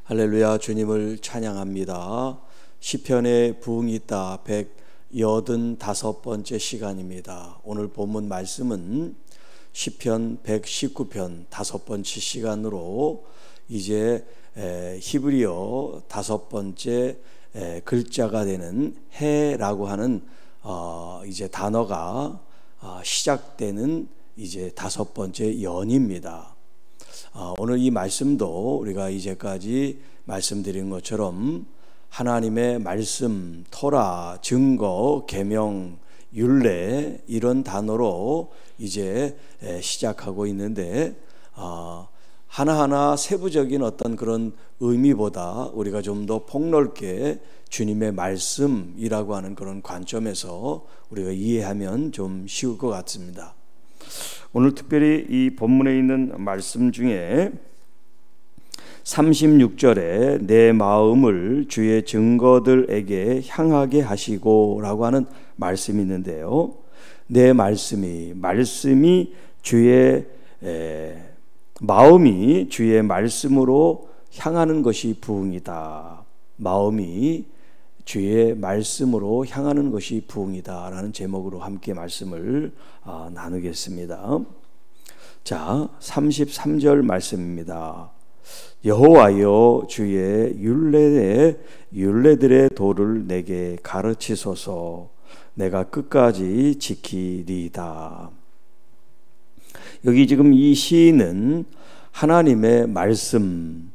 할렐루야. 주님을 찬양합니다. 시편에 부흥이 있다 185번째 시간입니다. 오늘 본문 말씀은 시편 119편 5번째 시간으로 이제 히브리어 5번째 글자가 되는 해라고 하는 이제 단어가 시작되는 이제 5번째 연입니다. 오늘 이 말씀도 우리가 이제까지 말씀드린 것처럼 하나님의 말씀, 토라, 증거, 계명, 율례 이런 단어로 이제 시작하고 있는데 하나하나 세부적인 어떤 그런 의미보다 우리가 좀 더 폭넓게 주님의 말씀이라고 하는 그런 관점에서 우리가 이해하면 좀 쉬울 것 같습니다. 오늘 특별히 이 본문에 있는 말씀 중에 36절에 내 마음을 주의 증거들에게 향하게 하시고 라고 하는 말씀이 있는데요, 내 말씀이 주의 마음이 주의 말씀으로 향하는 것이 부흥이다. 마음이 주의 말씀으로 향하는 것이 부흥이다 라는 제목으로 함께 말씀을 나누겠습니다. 자, 33절 말씀입니다. 여호와여 주의 율례들의 도를 내게 가르치소서. 내가 끝까지 지키리이다. 여기 지금 이 시인은 하나님의 말씀,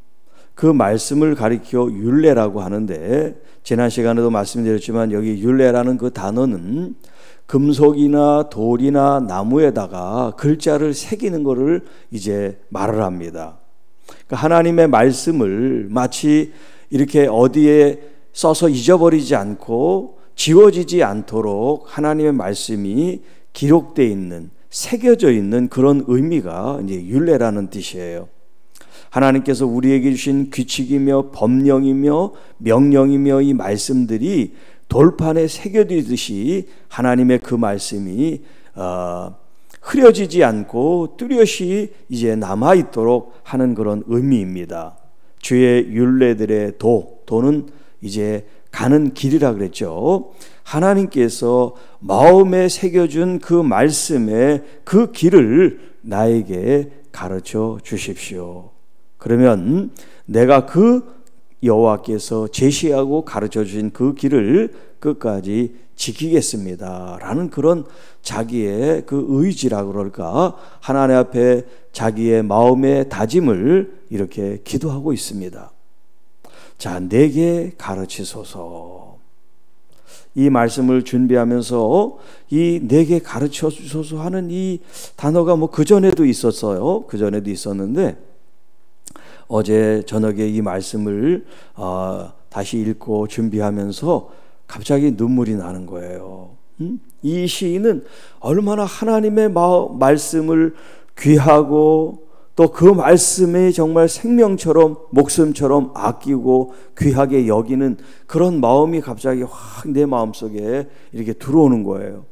그 말씀을 가리켜 율례라고 하는데, 지난 시간에도 말씀드렸지만 여기 율례라는 그 단어는 금속이나 돌이나 나무에다가 글자를 새기는 것을 이제 말을 합니다. 그러니까 하나님의 말씀을 마치 이렇게 어디에 써서 잊어버리지 않고 지워지지 않도록 하나님의 말씀이 기록되어 있는, 새겨져 있는 그런 의미가 이제 율례라는 뜻이에요. 하나님께서 우리에게 주신 규칙이며 법령이며 명령이며 이 말씀들이 돌판에 새겨지듯이 하나님의 그 말씀이 흐려지지 않고 뚜렷이 이제 남아있도록 하는 그런 의미입니다. 주의 율례들의 도는 이제 가는 길이라 그랬죠. 하나님께서 마음에 새겨준 그 말씀의 그 길을 나에게 가르쳐 주십시오. 그러면 내가 그 여호와께서 제시하고 가르쳐 주신 그 길을 끝까지 지키겠습니다 라는 그런 자기의 그 의지라 그럴까, 하나님 앞에 자기의 마음의 다짐을 이렇게 기도하고 있습니다. 자, 내게 가르치소서. 이 말씀을 준비하면서 이 내게 가르쳐 주소서 하는 이 단어가 뭐 그전에도 있었어요. 그전에도 있었는데 어제 저녁에 이 말씀을 다시 읽고 준비하면서 갑자기 눈물이 나는 거예요. 이 시인은 얼마나 하나님의 말씀을 귀하고 또 그 말씀이 정말 생명처럼 목숨처럼 아끼고 귀하게 여기는 그런 마음이 갑자기 확 내 마음속에 이렇게 들어오는 거예요.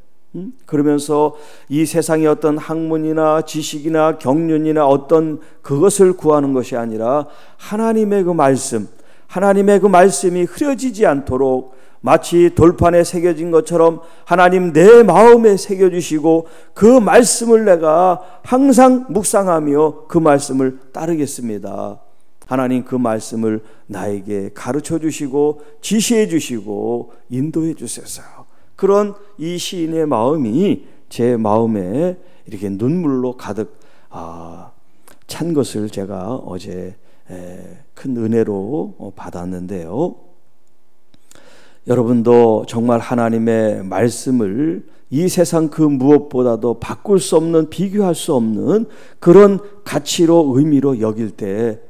그러면서 이 세상의 어떤 학문이나 지식이나 경륜이나 어떤 그것을 구하는 것이 아니라 하나님의 그 말씀, 하나님의 그 말씀이 흐려지지 않도록 마치 돌판에 새겨진 것처럼 하나님 내 마음에 새겨주시고 그 말씀을 내가 항상 묵상하며 그 말씀을 따르겠습니다. 하나님 그 말씀을 나에게 가르쳐 주시고 지시해 주시고 인도해 주셔서 그런 이 시인의 마음이 제 마음에 이렇게 눈물로 가득 찬 것을 제가 어제 큰 은혜로 받았는데요. 여러분도 정말 하나님의 말씀을 이 세상 그 무엇보다도 바꿀 수 없는, 비교할 수 없는 그런 가치로, 의미로 여길 때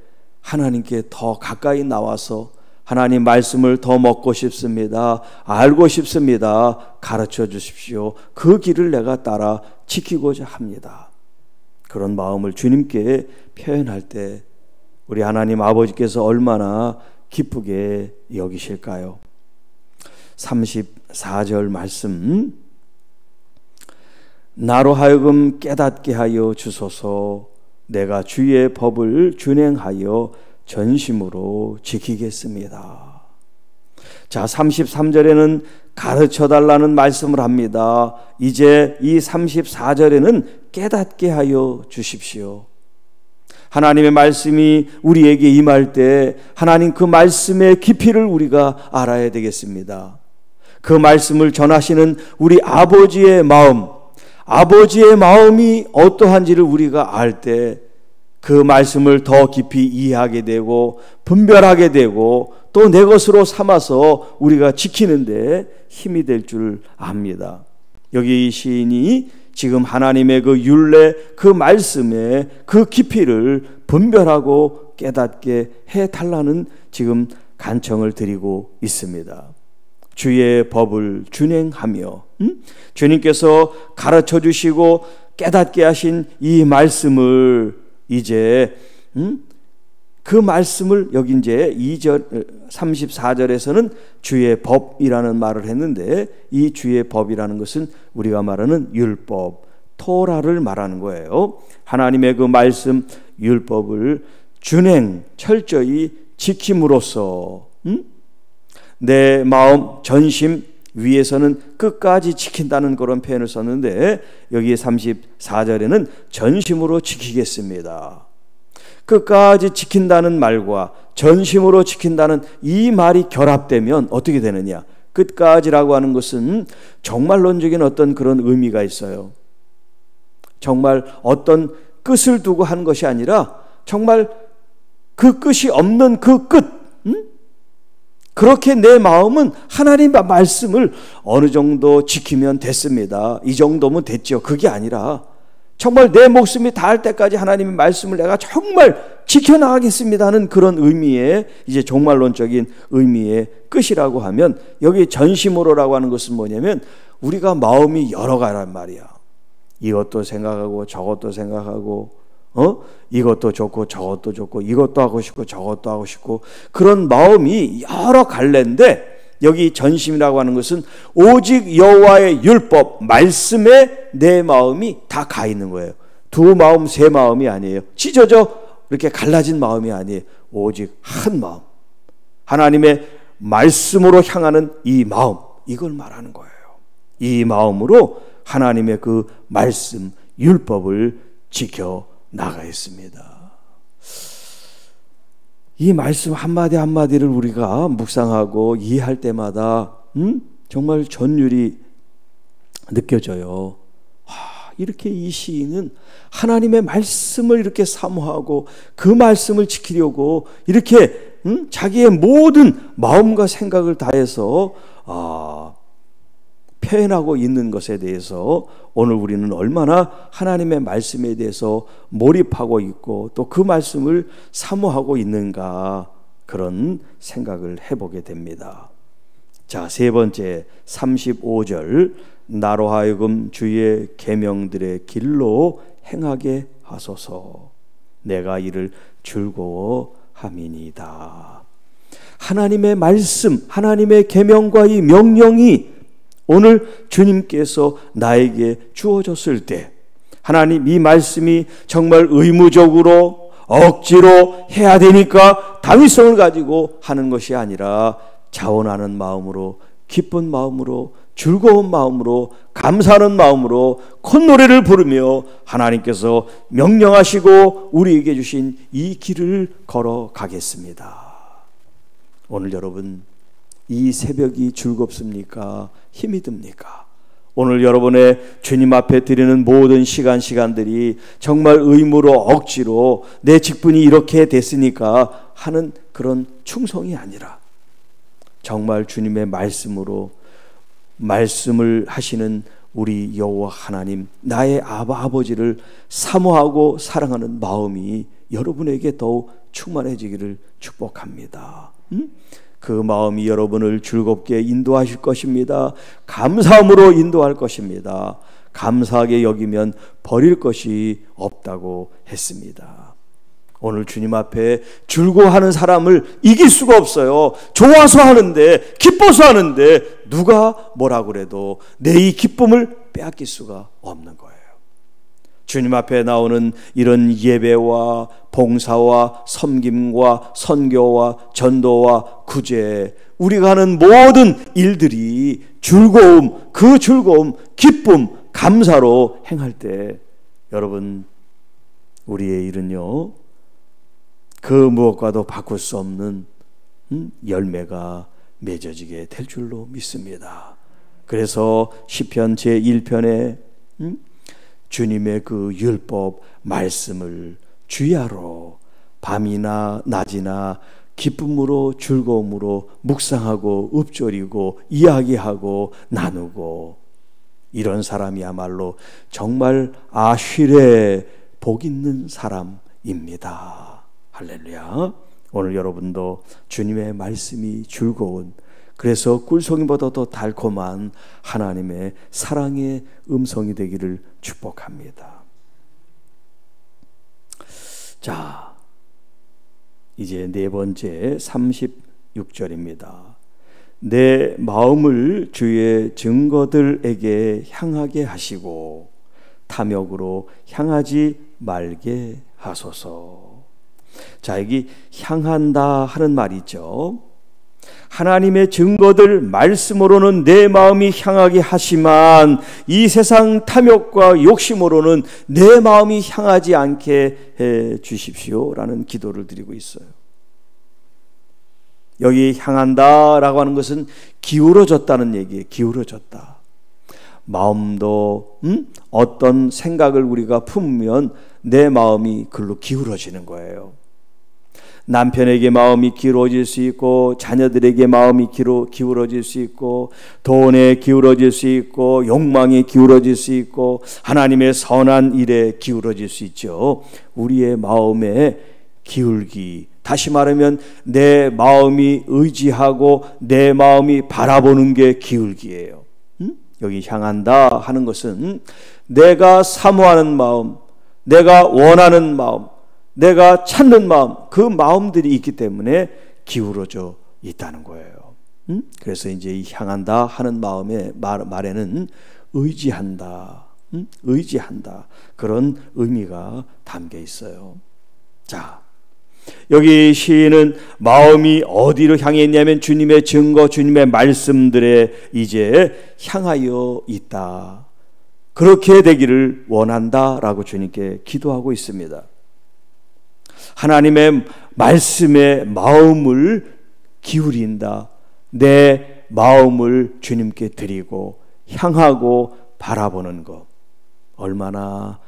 하나님께 더 가까이 나와서 하나님 말씀을 더 먹고 싶습니다. 알고 싶습니다. 가르쳐 주십시오. 그 길을 내가 따라 지키고자 합니다. 그런 마음을 주님께 표현할 때 우리 하나님 아버지께서 얼마나 기쁘게 여기실까요? 34절 말씀, 나로 하여금 깨닫게 하여 주소서. 내가 주의 법을 준행하여 전심으로 지키겠습니다. 자, 33절에는 가르쳐 달라는 말씀을 합니다. 이제 이 34절에는 깨닫게 하여 주십시오. 하나님의 말씀이 우리에게 임할 때 하나님 그 말씀의 깊이를 우리가 알아야 되겠습니다. 그 말씀을 전하시는 우리 아버지의 마음이 어떠한지를 우리가 알 때 그 말씀을 더 깊이 이해하게 되고 분별하게 되고 또 내 것으로 삼아서 우리가 지키는데 힘이 될 줄 압니다. 여기 이 시인이 지금 하나님의 그 율례, 그 말씀의 그 깊이를 분별하고 깨닫게 해달라는 지금 간청을 드리고 있습니다. 주의 법을 준행하며 주님께서 가르쳐 주시고 깨닫게 하신 이 말씀을 이제 그 말씀을 여기 이제 2절 34절에서는 주의 법이라는 말을 했는데 이 주의 법이라는 것은 우리가 말하는 율법, 토라를 말하는 거예요. 하나님의 그 말씀 율법을 준행 철저히 지킴으로써 내 마음 전심 위에서는 끝까지 지킨다는 그런 표현을 썼는데 여기 34절에는 전심으로 지키겠습니다. 끝까지 지킨다는 말과 전심으로 지킨다는 이 말이 결합되면 어떻게 되느냐? 끝까지라고 하는 것은 정말론적인 어떤 그런 의미가 있어요. 정말 어떤 끝을 두고 한 것이 아니라 정말 그 끝이 없는 그 끝. 그렇게 내 마음은 하나님의 말씀을 어느 정도 지키면 됐습니다. 이 정도면 됐죠. 그게 아니라 정말 내 목숨이 닿을 때까지 하나님의 말씀을 내가 정말 지켜나가겠습니다 하는 그런 의미의 이제 종말론적인 의미의 끝이라고 하면 여기 전심으로라고 하는 것은 뭐냐면 우리가 마음이 여러 가지란 말이야. 이것도 생각하고 저것도 생각하고 이것도 좋고 저것도 좋고 이것도 하고 싶고 저것도 하고 싶고 그런 마음이 여러 갈래인데 여기 전심이라고 하는 것은 오직 여호와의 율법 말씀에 내 마음이 다 가 있는 거예요. 두 마음 세 마음이 아니에요. 찢어져 이렇게 갈라진 마음이 아니에요. 오직 한 마음 하나님의 말씀으로 향하는 이 마음 이걸 말하는 거예요. 이 마음으로 하나님의 그 말씀 율법을 지켜 나가겠습니다. 이 말씀 한마디 한마디를 우리가 묵상하고 이해할 때마다 정말 전율이 느껴져요. 이렇게 이 시인은 하나님의 말씀을 이렇게 사모하고 그 말씀을 지키려고 이렇게 자기의 모든 마음과 생각을 다해서 표현하고 있는 것에 대해서 오늘 우리는 얼마나 하나님의 말씀에 대해서 몰입하고 있고 또 그 말씀을 사모하고 있는가 그런 생각을 해보게 됩니다. 자, 세 번째 35절 나로 하여금 주의 계명들의 길로 행하게 하소서 내가 이를 즐거워함이니이다. 하나님의 말씀 하나님의 계명과 이 명령이 오늘 주님께서 나에게 주어졌을 때 하나님 이 말씀이 정말 의무적으로 억지로 해야 되니까 당위성을 가지고 하는 것이 아니라 자원하는 마음으로 기쁜 마음으로 즐거운 마음으로 감사하는 마음으로 콧노래를 부르며 하나님께서 명령하시고 우리에게 주신 이 길을 걸어가겠습니다. 오늘 여러분 이 새벽이 즐겁습니까? 힘이 듭니까? 오늘 여러분의 주님 앞에 드리는 모든 시간들이 정말 의무로 억지로 내 직분이 이렇게 됐으니까 하는 그런 충성이 아니라 정말 주님의 말씀으로 말씀을 하시는 우리 여호와 하나님 나의 아버지를 사모하고 사랑하는 마음이 여러분에게 더욱 충만해지기를 축복합니다. 그 마음이 여러분을 즐겁게 인도하실 것입니다. 감사함으로 인도할 것입니다. 감사하게 여기면 버릴 것이 없다고 했습니다. 오늘 주님 앞에 즐거워하는 사람을 이길 수가 없어요. 좋아서 하는데 기뻐서 하는데 누가 뭐라 그래도 내 이 기쁨을 빼앗길 수가 없는 거예요. 주님 앞에 나오는 이런 예배와 봉사와 섬김과 선교와 전도와 구제, 우리가 하는 모든 일들이 즐거움, 그 즐거움, 기쁨, 감사로 행할 때 여러분, 우리의 일은요, 그 무엇과도 바꿀 수 없는 열매가 맺어지게 될 줄로 믿습니다. 그래서 시편 제1편에 주님의 그 율법 말씀을 주야로 밤이나 낮이나 기쁨으로 즐거움으로 묵상하고 읊조리고 이야기하고 나누고, 이런 사람이야말로 정말 아쉬레 복 있는 사람입니다. 할렐루야. 오늘 여러분도 주님의 말씀이 즐거운, 그래서 꿀송이보다 더 달콤한 하나님의 사랑의 음성이 되기를 축복합니다. 자, 이제 네 번째 36절입니다. 내 마음을 주의 증거들에게 향하게 하시고 탐욕으로 향하지 말게 하소서. 자, 여기 향한다 하는 말이죠. 하나님의 증거들 말씀으로는 내 마음이 향하게 하시만 이 세상 탐욕과 욕심으로는 내 마음이 향하지 않게 해 주십시오라는 기도를 드리고 있어요. 여기 향한다 라고 하는 것은 기울어졌다는 얘기예요. 기울어졌다. 마음도 어떤 생각을 우리가 품으면 내 마음이 글로 기울어지는 거예요. 남편에게 마음이 기울어질 수 있고, 자녀들에게 마음이 기울어질 수 있고, 돈에 기울어질 수 있고, 욕망에 기울어질 수 있고, 하나님의 선한 일에 기울어질 수 있죠. 우리의 마음의 기울기, 다시 말하면 내 마음이 의지하고 내 마음이 바라보는 게 기울기예요. 여기 향한다 하는 것은 내가 사모하는 마음, 내가 원하는 마음, 내가 찾는 마음, 그 마음들이 있기 때문에 기울어져 있다는 거예요. 그래서 이제 이 향한다 하는 마음의 말에는 의지한다, 의지한다, 그런 의미가 담겨 있어요. 자, 여기 시인은 마음이 어디로 향해 있냐면 주님의 증거, 주님의 말씀들에 이제 향하여 있다. 그렇게 되기를 원한다라고 주님께 기도하고 있습니다. 하나님의 말씀에 마음을 기울인다. 내 마음을 주님께 드리고 향하고 바라보는 것, 얼마나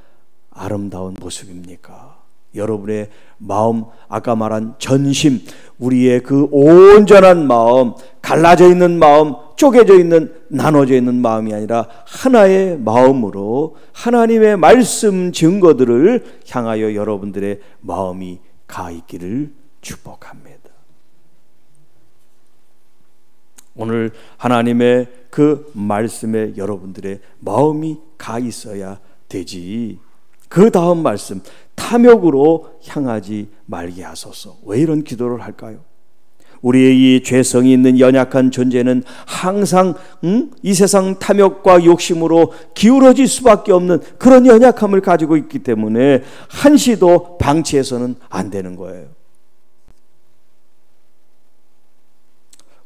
아름다운 모습입니까? 여러분의 마음, 아까 말한 전심, 우리의 그 온전한 마음, 갈라져 있는 마음, 쪼개져 있는, 나눠져 있는 마음이 아니라 하나의 마음으로 하나님의 말씀 증거들을 향하여 여러분들의 마음이 가 있기를 축복합니다. 오늘 하나님의 그 말씀에 여러분들의 마음이 가 있어야 되지. 그 다음 말씀, 탐욕으로 향하지 말게 하소서. 왜 이런 기도를 할까요? 우리의 이 죄성이 있는 연약한 존재는 항상 이 세상 탐욕과 욕심으로 기울어질 수밖에 없는 그런 연약함을 가지고 있기 때문에 한시도 방치해서는 안 되는 거예요.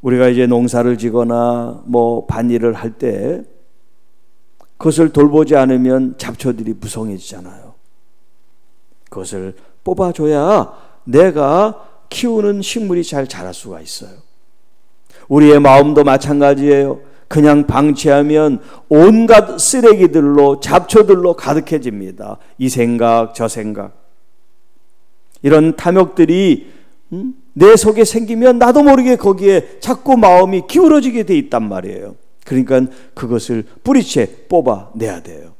우리가 이제 농사를 지거나 뭐 밭일을 할 때 그것을 돌보지 않으면 잡초들이 무성해지잖아요. 그것을 뽑아줘야 내가 키우는 식물이 잘 자랄 수가 있어요. 우리의 마음도 마찬가지예요. 그냥 방치하면 온갖 쓰레기들로, 잡초들로 가득해집니다. 이 생각 저 생각, 이런 탐욕들이 내 속에 생기면 나도 모르게 거기에 자꾸 마음이 기울어지게 돼 있단 말이에요. 그러니까 그것을 뿌리채 뽑아내야 돼요.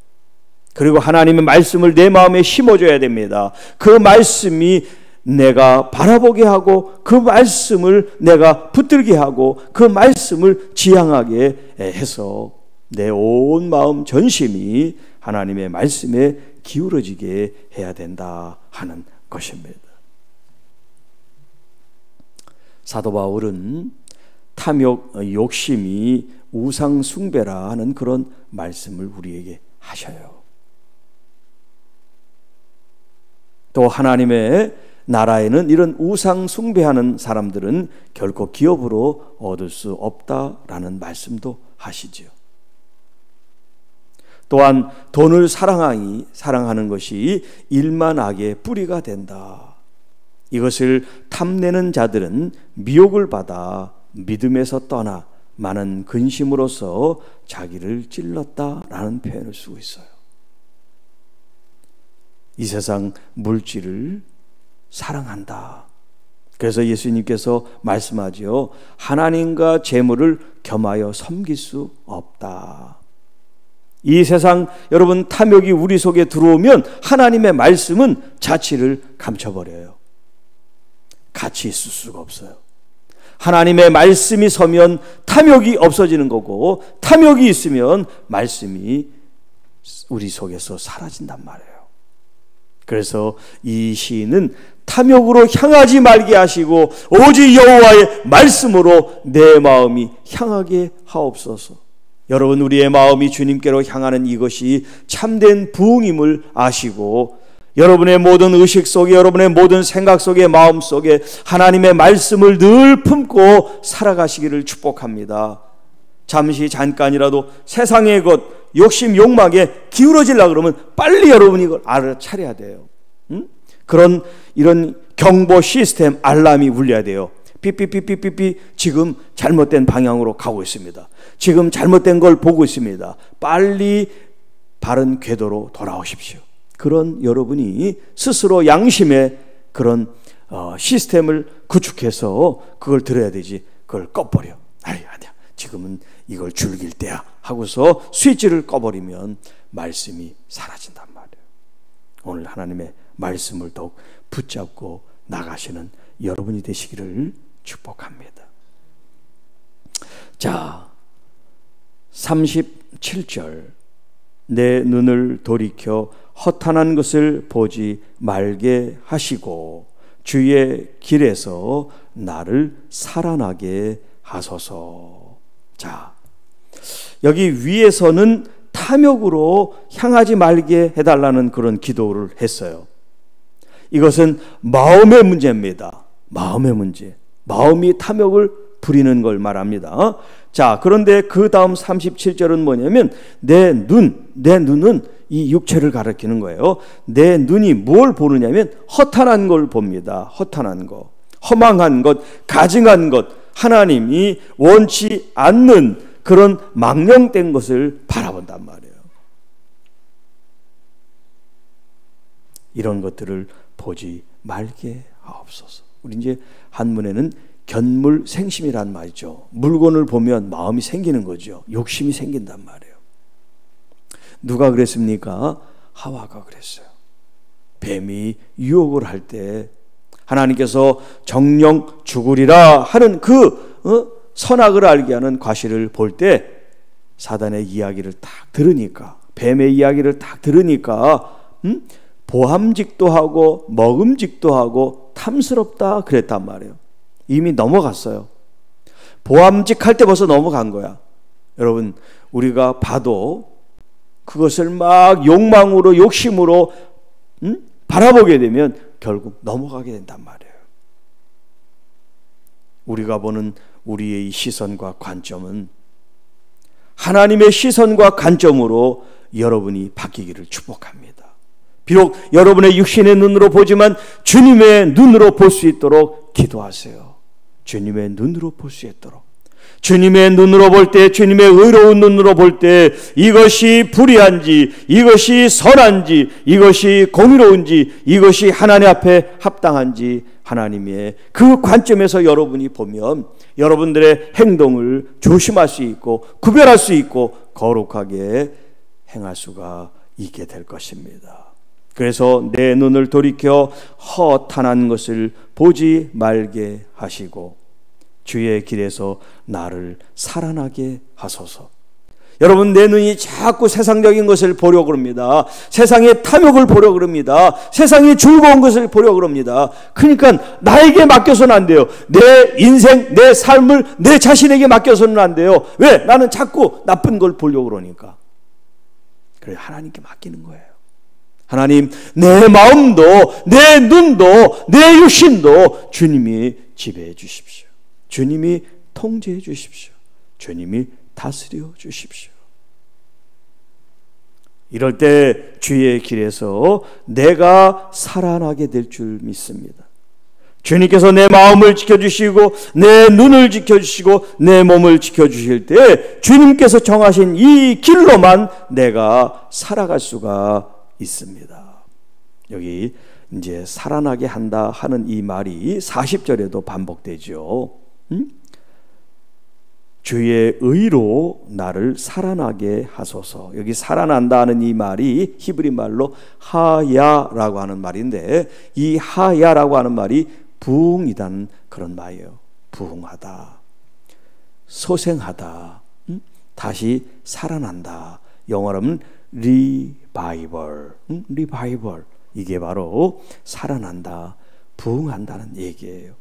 그리고 하나님의 말씀을 내 마음에 심어줘야 됩니다. 그 말씀이 내가 바라보게 하고, 그 말씀을 내가 붙들게 하고, 그 말씀을 지향하게 해서 내 온 마음 전심이 하나님의 말씀에 기울어지게 해야 된다 하는 것입니다. 사도 바울은 탐욕, 욕심이 우상 숭배라 하는 그런 말씀을 우리에게 하셔요. 또 하나님의 나라에는 이런 우상 숭배하는 사람들은 결코 기업으로 얻을 수 없다라는 말씀도 하시지요. 또한 돈을 사랑하는 것이 일만악의 뿌리가 된다. 이것을 탐내는 자들은 미혹을 받아 믿음에서 떠나 많은 근심으로써 자기를 찔렀다라는 표현을 쓰고 있어요. 이 세상 물질을 사랑한다. 그래서 예수님께서 말씀하지요. 하나님과 재물을 겸하여 섬길 수 없다. 이 세상 여러분 탐욕이 우리 속에 들어오면 하나님의 말씀은 자취를 감춰버려요. 같이 있을 수가 없어요. 하나님의 말씀이 서면 탐욕이 없어지는 거고, 탐욕이 있으면 말씀이 우리 속에서 사라진단 말이에요. 그래서 이 시인은 탐욕으로 향하지 말게 하시고 오직 여호와의 말씀으로 내 마음이 향하게 하옵소서. 여러분, 우리의 마음이 주님께로 향하는 이것이 참된 부흥임을 아시고, 여러분의 모든 의식 속에, 여러분의 모든 생각 속에, 마음 속에 하나님의 말씀을 늘 품고 살아가시기를 축복합니다. 잠깐이라도 세상의 것, 욕심, 욕망에 기울어지려고 그러면 빨리 여러분이 이걸 알아차려야 돼요. 이런 경보 시스템, 알람이 울려야 돼요. 삐삐삐삐삐삐, 지금 잘못된 방향으로 가고 있습니다. 지금 잘못된 걸 보고 있습니다. 빨리 바른 궤도로 돌아오십시오. 그런 여러분이 스스로 양심의 그런 시스템을 구축해서 그걸 들어야 되지, 그걸 꺼버려. 아니야, 지금은 이걸 즐길 때야 하고서 스위치를 꺼버리면 말씀이 사라진단 말이에요. 오늘 하나님의 말씀을 더욱 붙잡고 나가시는 여러분이 되시기를 축복합니다. 자, 37절. 내 눈을 돌이켜 허탄한 것을 보지 말게 하시고 주의 길에서 나를 살아나게 하소서. 자, 여기 위에서는 탐욕으로 향하지 말게 해달라는 그런 기도를 했어요. 이것은 마음의 문제입니다. 마음의 문제. 마음이 탐욕을 부리는 걸 말합니다. 자, 그런데 그 다음 37절은 뭐냐면 내 눈은 이 육체를 가리키는 거예요. 내 눈이 뭘 보느냐면 허탄한 걸 봅니다. 허탄한 것, 허망한 것, 가증한 것, 하나님이 원치 않는 그런 망령된 것을 바라본단 말이에요. 이런 것들을 보지 말게 하옵소서. 우리 이제 한문에는 견물생심이란 말이죠. 물건을 보면 마음이 생기는 거죠. 욕심이 생긴단 말이에요. 누가 그랬습니까? 하와가 그랬어요. 뱀이 유혹을 할 때 하나님께서 정령 죽으리라 하는 그 선악을 알게 하는 과실을 볼 때 사단의 이야기를 딱 들으니까, 뱀의 이야기를 딱 들으니까 보암직도 하고 먹음직도 하고 탐스럽다 그랬단 말이에요. 이미 넘어갔어요. 보암직할 때 벌써 넘어간 거야. 여러분, 우리가 봐도 그것을 막 욕망으로, 욕심으로 바라보게 되면 결국 넘어가게 된단 말이에요. 우리가 보는 우리의 이 시선과 관점은 하나님의 시선과 관점으로 여러분이 바뀌기를 축복합니다. 비록 여러분의 육신의 눈으로 보지만 주님의 눈으로 볼 수 있도록 기도하세요. 주님의 눈으로 볼 수 있도록. 주님의 눈으로 볼 때, 주님의 의로운 눈으로 볼 때 이것이 불의한지, 이것이 선한지, 이것이 공의로운지, 이것이 하나님 앞에 합당한지 하나님의 그 관점에서 여러분이 보면 여러분들의 행동을 조심할 수 있고 구별할 수 있고 거룩하게 행할 수가 있게 될 것입니다. 그래서 내 눈을 돌이켜 허탄한 것을 보지 말게 하시고 주의 길에서 나를 살아나게 하소서. 여러분, 내 눈이 자꾸 세상적인 것을 보려고 합니다. 세상의 탐욕을 보려고 합니다. 세상의 즐거운 것을 보려고 합니다. 그러니까 나에게 맡겨서는 안 돼요. 내 인생, 내 삶을 내 자신에게 맡겨서는 안 돼요. 왜? 나는 자꾸 나쁜 걸 보려고 그러니까. 그래, 하나님께 맡기는 거예요. 하나님, 내 마음도, 내 눈도, 내 육신도 주님이 지배해 주십시오. 주님이 통제해 주십시오. 주님이 다스려 주십시오. 이럴 때 주의 길에서 내가 살아나게 될 줄 믿습니다. 주님께서 내 마음을 지켜주시고 내 눈을 지켜주시고 내 몸을 지켜주실 때 주님께서 정하신 이 길로만 내가 살아갈 수가 있습니다. 여기 이제 살아나게 한다 하는 이 말이 40절에도 반복되죠. 주의 의로 나를 살아나게 하소서. 여기 살아난다 하는 이 말이 히브리 말로 하야라고 하는 말인데, 이 하야라고 하는 말이 부흥이라는 그런 말이에요. 부흥하다, 소생하다, 다시 살아난다. 영어로는 리바이벌, 리바이벌. 이게 바로 살아난다, 부흥한다는 얘기예요.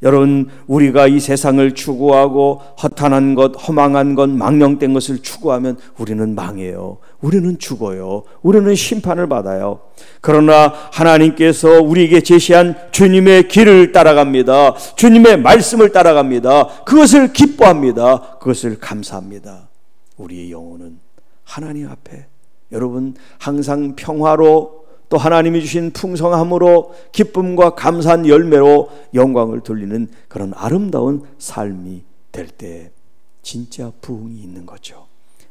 여러분, 우리가 이 세상을 추구하고 허탄한 것, 허망한 것, 망령된 것을 추구하면 우리는 망해요. 우리는 죽어요. 우리는 심판을 받아요. 그러나 하나님께서 우리에게 제시한 주님의 길을 따라갑니다. 주님의 말씀을 따라갑니다. 그것을 기뻐합니다. 그것을 감사합니다. 우리의 영혼은 하나님 앞에, 여러분, 항상 평화로, 또 하나님이 주신 풍성함으로, 기쁨과 감사한 열매로 영광을 돌리는 그런 아름다운 삶이 될 때 진짜 부흥이 있는 거죠.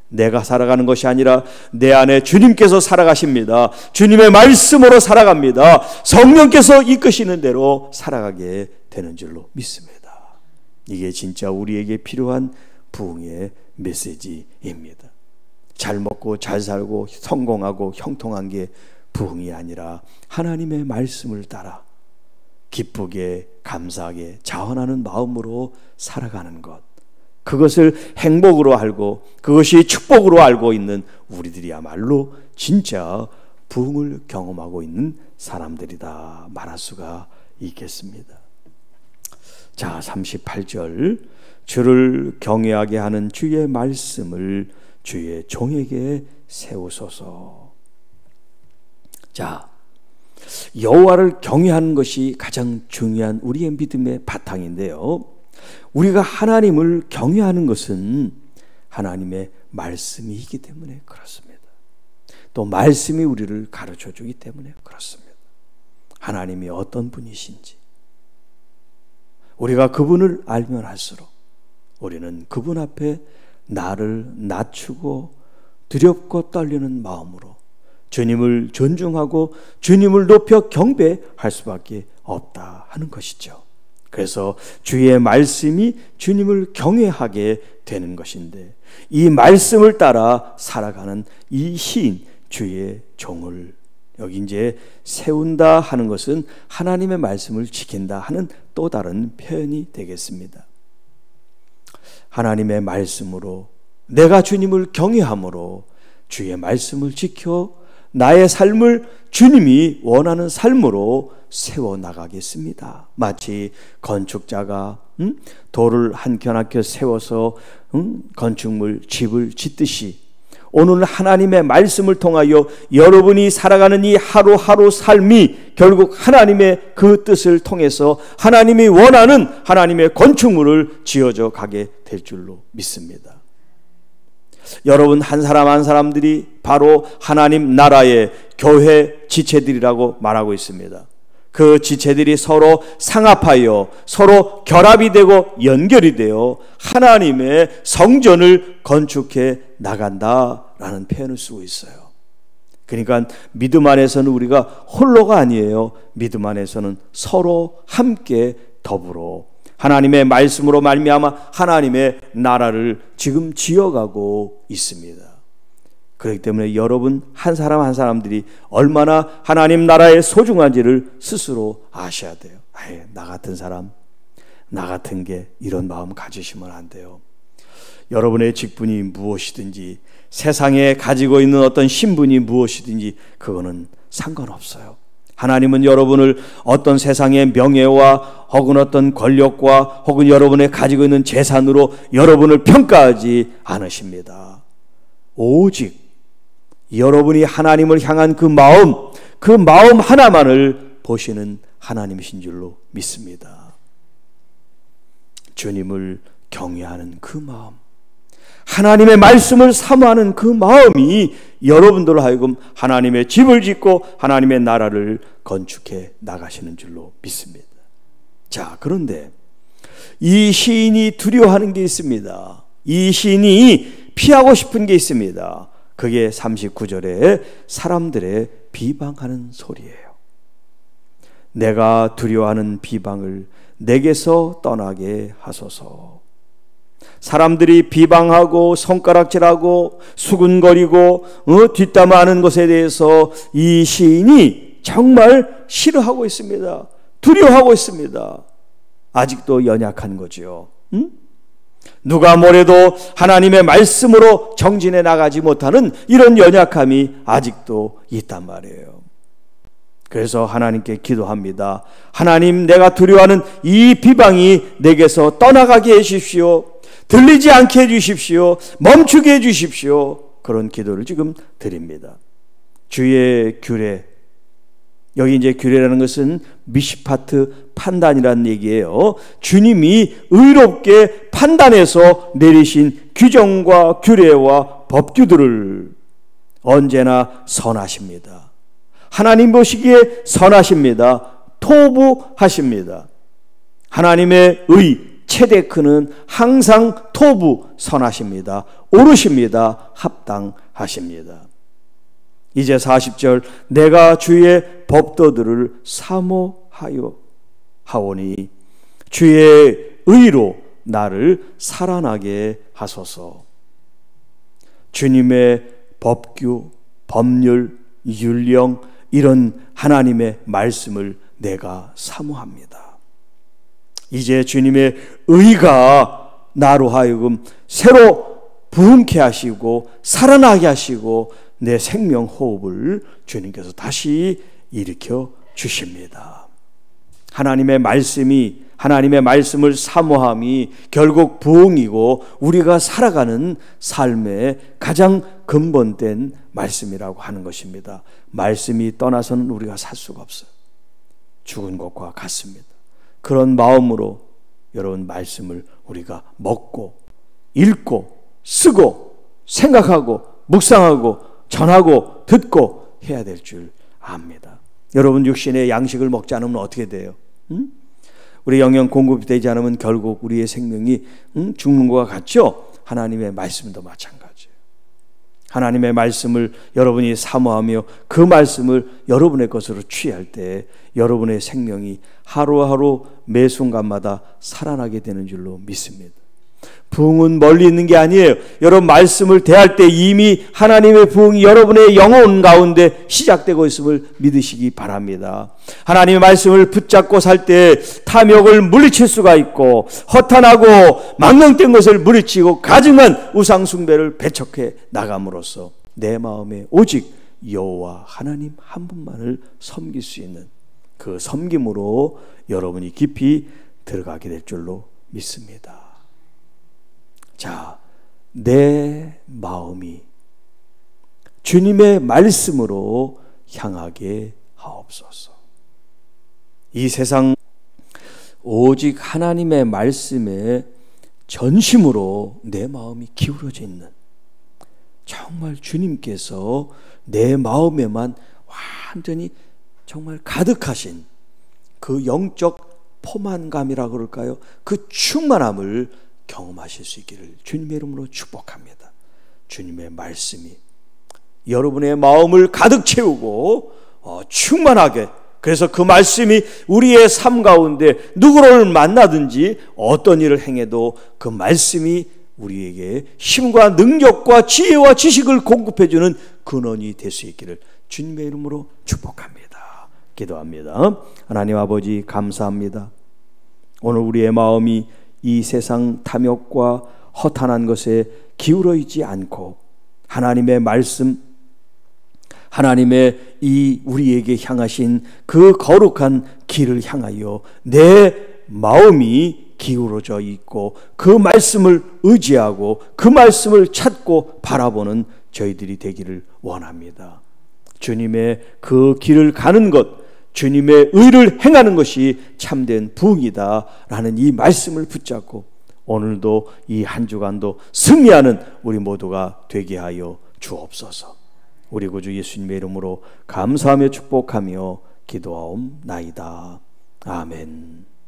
내가 살아가는 것이 아니라 내 안에 주님께서 살아가십니다. 주님의 말씀으로 살아갑니다. 성령께서 이끄시는 대로 살아가게 되는 줄로 믿습니다. 이게 진짜 우리에게 필요한 부흥의 메시지입니다. 잘 먹고 잘 살고 성공하고 형통한 게 부흥이 아니라 하나님의 말씀을 따라 기쁘게 감사하게 자원하는 마음으로 살아가는 것, 그것을 행복으로 알고 그것이 축복으로 알고 있는 우리들이야말로 진짜 부흥을 경험하고 있는 사람들이다 말할 수가 있겠습니다. 자, 38절, 주를 경외하게 하는 주의 말씀을 주의 종에게 세우소서. 자, 여호와를 경외하는 것이 가장 중요한 우리의 믿음의 바탕인데요, 우리가 하나님을 경외하는 것은 하나님의 말씀이기 때문에 그렇습니다. 또 말씀이 우리를 가르쳐 주기 때문에 그렇습니다. 하나님이 어떤 분이신지 우리가 그분을 알면 할수록 우리는 그분 앞에 나를 낮추고 두렵고 떨리는 마음으로 주님을 존중하고 주님을 높여 경배할 수밖에 없다 하는 것이죠. 그래서 주의 말씀이 주님을 경외하게 되는 것인데, 이 말씀을 따라 살아가는 이 시인 주의 종을 여기 이제 세운다 하는 것은 하나님의 말씀을 지킨다 하는 또 다른 표현이 되겠습니다. 하나님의 말씀으로, 내가 주님을 경외함으로 주의 말씀을 지켜 나의 삶을 주님이 원하는 삶으로 세워나가겠습니다. 마치 건축자가 돌을 한켠한켠 세워서 건축물, 집을 짓듯이 오늘 하나님의 말씀을 통하여 여러분이 살아가는 이 하루하루 삶이 결국 하나님의 그 뜻을 통해서 하나님이 원하는 하나님의 건축물을 지어져 가게 될 줄로 믿습니다. 여러분, 한 사람 한 사람들이 바로 하나님 나라의 교회 지체들이라고 말하고 있습니다. 그 지체들이 서로 상합하여 서로 결합이 되고 연결이 되어 하나님의 성전을 건축해 나간다라는 표현을 쓰고 있어요. 그러니까 믿음 안에서는 우리가 홀로가 아니에요. 믿음 안에서는 서로 함께 더불어 하나님의 말씀으로 말미암아 하나님의 나라를 지금 지어가고 있습니다. 그렇기 때문에 여러분 한 사람 한 사람들이 얼마나 하나님 나라의 소중한지를 스스로 아셔야 돼요. 나 같은 사람, 나 같은 게 이런 마음 가지시면 안 돼요. 여러분의 직분이 무엇이든지, 세상에 가지고 있는 어떤 신분이 무엇이든지 그거는 상관없어요. 하나님은 여러분을 어떤 세상의 명예와 혹은 어떤 권력과 혹은 여러분의 가지고 있는 재산으로 여러분을 평가하지 않으십니다. 오직 여러분이 하나님을 향한 그 마음 하나만을 보시는 하나님이신 줄로 믿습니다. 주님을 경외하는 그 마음, 하나님의 말씀을 사모하는 그 마음이 여러분들로 하여금 하나님의 집을 짓고 하나님의 나라를 건축해 나가시는 줄로 믿습니다. 자, 그런데 이 시인이 두려워하는 게 있습니다. 이 시인이 피하고 싶은 게 있습니다. 그게 39절에 사람들의 비방하는 소리예요. 내가 두려워하는 비방을 내게서 떠나게 하소서. 사람들이 비방하고 손가락질하고 수군거리고 뒷담화하는 것에 대해서 이 시인이 정말 싫어하고 있습니다. 두려워하고 있습니다. 아직도 연약한 거죠. 누가 뭐래도 하나님의 말씀으로 정진해 나가지 못하는 이런 연약함이 아직도 있단 말이에요. 그래서 하나님께 기도합니다. 하나님, 내가 두려워하는 이 비방이 내게서 떠나가게 해주십시오. 들리지 않게 해주십시오. 멈추게 해주십시오. 그런 기도를 지금 드립니다. 주의 규례, 여기 이제 규례라는 것은 미시파트 판단이라는 얘기예요. 주님이 의롭게 판단해서 내리신 규정과 규례와 법규들을 언제나 선하십니다. 하나님 보시기에 선하십니다. 토부하십니다. 하나님의 체데크는 항상 토부 선하십니다. 옳으십니다. 합당하십니다. 이제 40절, 내가 주의 법도들을 사모하여 하오니 주의 의로 나를 살아나게 하소서. 주님의 법규, 법률, 율령, 이런 하나님의 말씀을 내가 사모합니다. 이제 주님의 의가 나로 하여금 새로 부흥케 하시고 살아나게 하시고 내 생명 호흡을 주님께서 다시 일으켜 주십니다. 하나님의 말씀을 사모함이 결국 부흥이고 우리가 살아가는 삶의 가장 근본된 말씀이라고 하는 것입니다. 말씀이 떠나서는 우리가 살 수가 없어요. 죽은 것과 같습니다. 그런 마음으로 여러분 말씀을 우리가 먹고 읽고 쓰고 생각하고 묵상하고 전하고 듣고 해야 될 줄 압니다. 여러분 육신의 양식을 먹지 않으면 어떻게 돼요? 우리 영양 공급이 되지 않으면 결국 우리의 생명이 죽는 것과 같죠? 하나님의 말씀도 마찬가지예요. 하나님의 말씀을 여러분이 사모하며 그 말씀을 여러분의 것으로 취할 때 여러분의 생명이 하루하루 매 순간마다 살아나게 되는 줄로 믿습니다. 부흥은 멀리 있는 게 아니에요. 여러분 말씀을 대할 때 이미 하나님의 부흥이 여러분의 영혼 가운데 시작되고 있음을 믿으시기 바랍니다. 하나님의 말씀을 붙잡고 살 때 탐욕을 물리칠 수가 있고 허탄하고 망령된 것을 물리치고 가증한 우상 숭배를 배척해 나감으로써 내 마음에 오직 여호와 하나님 한 분만을 섬길 수 있는 그 섬김으로 여러분이 깊이 들어가게 될 줄로 믿습니다. 자, 내 마음이 주님의 말씀으로 향하게 하옵소서. 이 세상 오직 하나님의 말씀에 전심으로 내 마음이 기울어져 있는, 정말 주님께서 내 마음에만 완전히 정말 가득하신 그 영적 포만감이라고 그럴까요? 그 충만함을 경험하실 수 있기를 주님의 이름으로 축복합니다. 주님의 말씀이 여러분의 마음을 가득 채우고 충만하게, 그래서 그 말씀이 우리의 삶 가운데 누구를 만나든지 어떤 일을 행해도 그 말씀이 우리에게 힘과 능력과 지혜와 지식을 공급해주는 근원이 될 수 있기를 주님의 이름으로 축복합니다. 기도합니다. 하나님 아버지 감사합니다. 오늘 우리의 마음이 이 세상 탐욕과 허탄한 것에 기울어 있지 않고 하나님의 말씀, 하나님의 이 우리에게 향하신 그 거룩한 길을 향하여 내 마음이 기울어져 있고 그 말씀을 의지하고 그 말씀을 찾고 바라보는 저희들이 되기를 원합니다. 주님의 그 길을 가는 것, 주님의 의를 행하는 것이 참된 부흥이다 라는 이 말씀을 붙잡고 오늘도 이 한 주간도 승리하는 우리 모두가 되게 하여 주옵소서. 우리 구주 예수님의 이름으로 감사하며 축복하며 기도하옵나이다. 아멘.